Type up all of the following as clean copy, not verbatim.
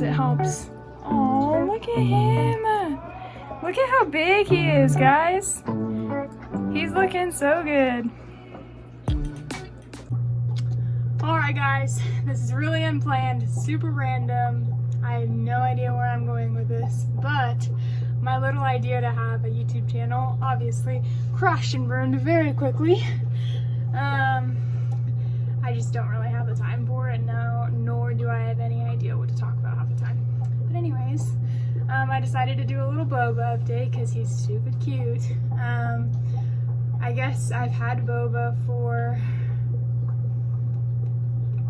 It helps. Oh, look at him. Look at how big he is, guys. He's looking so good. Alright guys, this is really unplanned, super random. I have no idea where I'm going with this, but my little idea to have a YouTube channel obviously crashed and burned very quickly. I just don't really have the time for it, nor do I have any idea what to talk about half the time. But anyways, I decided to do a little boba update because he's super cute. I guess I've had boba for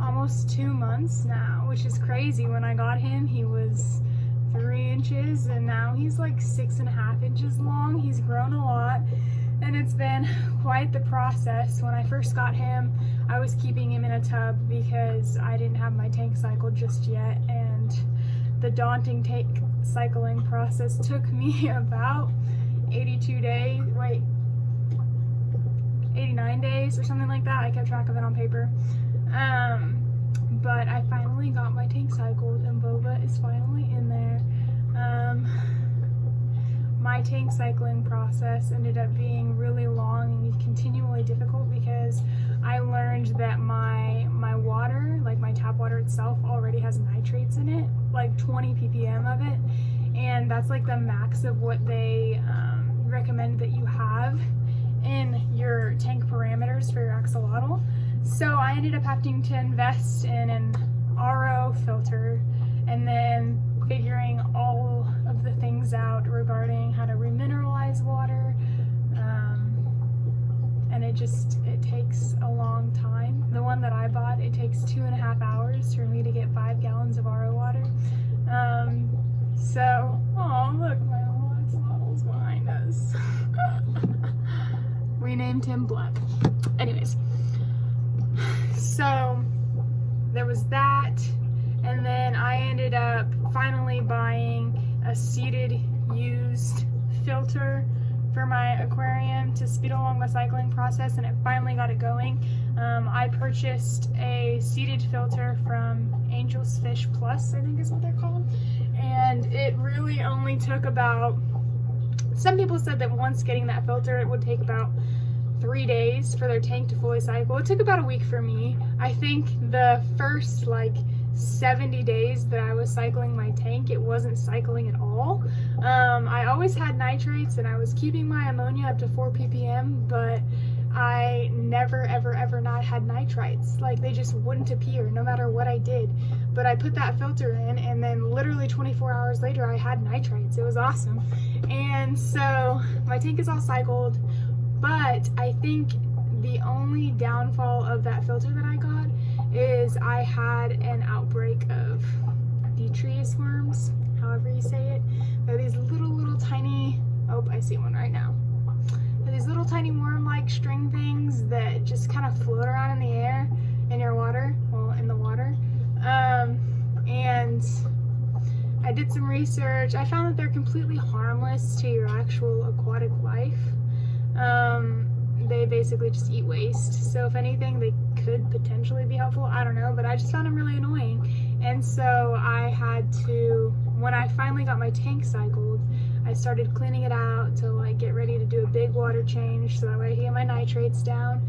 almost 2 months now, which is crazy. When I got him, he was 3 inches, and now he's like 6.5 inches long. He's grown a lot, and it's been quite the process. When I first got him, I was keeping him in a tub because I didn't have my tank cycled just yet, and the daunting tank cycling process took me about 89 days or something like that. I kept track of it on paper. But I finally got my tank cycled, and boba is finally in there. My tank cycling process ended up being really long and continually difficult because I learned that my water, like my tap water itself, already has nitrates in it, like 20 ppm of it, and that's like the max of what they recommend that you have in your tank parameters for your axolotl. So I ended up having to invest in an RO filter and then figuring all of the things out regarding how to remineralize water, and it takes a long time. The one that I bought, it takes 2.5 hours for me to get 5 gallons of RO water. So, oh look, my little axolotl's behind us. We named him Bleb. Anyways, so there was that, and then I ended up finally buying a seeded used filter for my aquarium to speed along the cycling process, and it finally got it going. I purchased a seeded filter from Angel's Fish Plus, I think is what they're called, and it really only took about, some people said that once getting that filter it would take about 3 days for their tank to fully cycle. It took about a week for me. I think the first like 70 days that I was cycling my tank, it wasn't cycling at all. I always had nitrates and I was keeping my ammonia up to 4 ppm, but I never ever not had nitrites. Like, they just wouldn't appear no matter what I did. But I put that filter in, and then literally 24 hours later I had nitrites. It was awesome. And so my tank is all cycled, but I think the only downfall of that filter that I got is I had an outbreak of detritus worms, however you say it. They're these little tiny, oh, I see one right now. They're these little tiny worm-like string things that just kind of float around in the air in your water, well, in the water. And I did some research. I found that they're completely harmless to your actual aquatic life. They basically just eat waste, so if anything they could potentially be helpful, I don't know, but I just found them really annoying. And so I had to, when I finally got my tank cycled, I started cleaning it out to like get ready to do a big water change so that way I could get my nitrates down,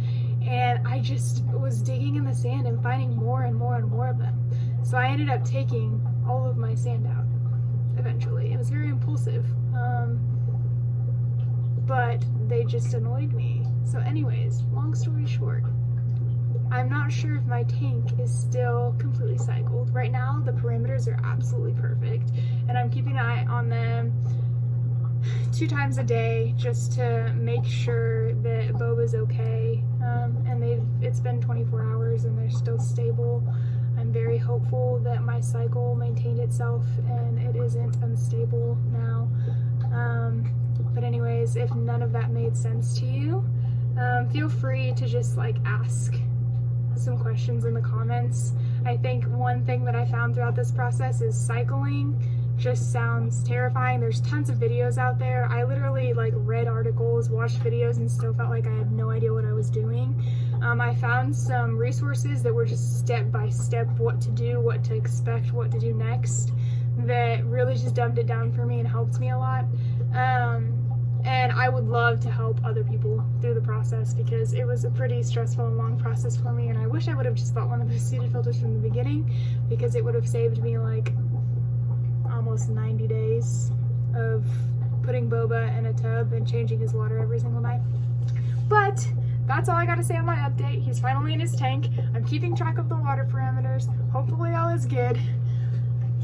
and I just was digging in the sand and finding more and more of them. So I ended up taking all of my sand out eventually. It was very impulsive, but they just annoyed me. So anyways, long story short, I'm not sure if my tank is still completely cycled. Right now, the parameters are absolutely perfect, and I'm keeping an eye on them 2 times a day just to make sure that boba's okay. And it's been 24 hours and they're still stable. I'm very hopeful that my cycle maintained itself and it isn't unstable now. But anyways, if none of that made sense to you, feel free to just like ask some questions in the comments. I think one thing that I found throughout this process is cycling just sounds terrifying. There's tons of videos out there. I literally like read articles, watched videos, and still felt like I had no idea what I was doing. I found some resources that were just step by step what to do, what to expect, what to do next. that really just dumbed it down for me and helped me a lot. And I would love to help other people through the process because it was a pretty stressful and long process for me, and I wish I would have just bought one of those seeded filters from the beginning because it would have saved me like almost 90 days of putting boba in a tub and changing his water every single night. But that's all I gotta say on my update. He's finally in his tank. I'm keeping track of the water parameters. Hopefully all is good.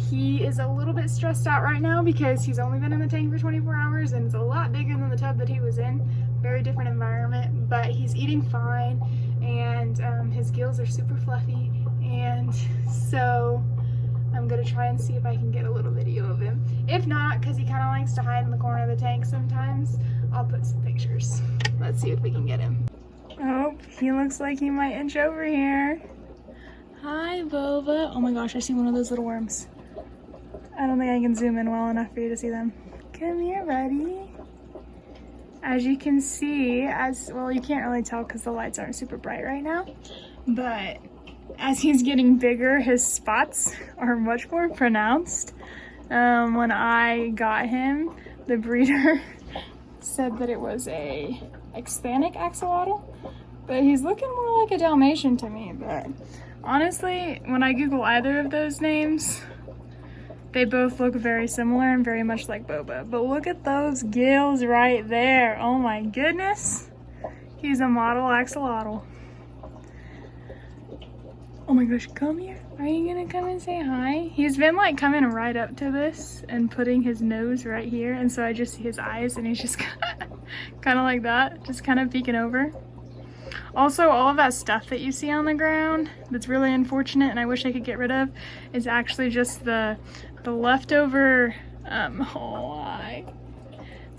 He is a little bit stressed out right now because he's only been in the tank for 24 hours and it's a lot bigger than the tub that he was in. Very different environment, but he's eating fine, and his gills are super fluffy, and so I'm gonna try and see if I can get a little video of him. If not, because he kind of likes to hide in the corner of the tank sometimes, I'll put some pictures. Let's see if we can get him. Oh, he looks like he might inch over here. Hi, Boba. Oh my gosh, I see one of those little worms. I don't think I can zoom in well enough for you to see them. Come here, buddy. As you can see, well, you can't really tell because the lights aren't super bright right now, but as he's getting bigger, his spots are much more pronounced. When I got him, the breeder said that it was a Hispanic axolotl, but he's looking more like a Dalmatian to me. But honestly, when I Google either of those names, they both look very similar and very much like boba. But look at those gills right there. Oh my goodness. He's a model axolotl. Oh my gosh, come here. Are you gonna come and say hi? He's been like coming right up to this and putting his nose right here, and so I just see his eyes and he's just kind of like that, just kind of peeking over. Also, all of that stuff that you see on the ground that's really unfortunate and I wish I could get rid of is actually just the leftover, it's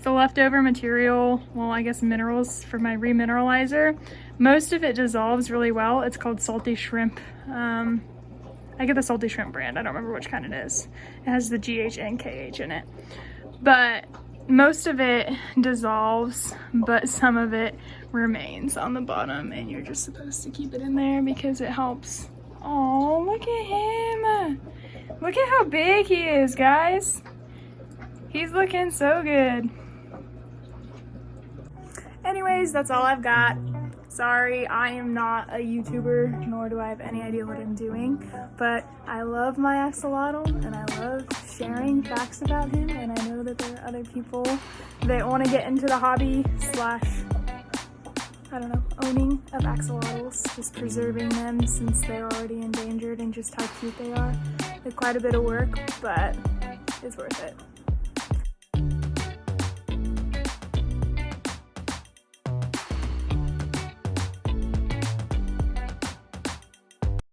the leftover material, well, I guess minerals for my remineralizer. Most of it dissolves really well. It's called salty shrimp. I get the salty shrimp brand. I don't remember which kind it is. It has the GH and KH in it. But most of it dissolves, but some of it remains on the bottom, and you're just supposed to keep it in there because it helps. Oh, look at him. Look at how big he is, guys. He's looking so good. Anyways, that's all I've got. Sorry, I am not a YouTuber, nor do I have any idea what I'm doing, but I love my axolotl and I love sharing facts about him, and I know that there are other people that want to get into the hobby slash, I don't know, owning of axolotls, just preserving them since they're already endangered and just how cute they are. It's quite a bit of work, but it's worth it.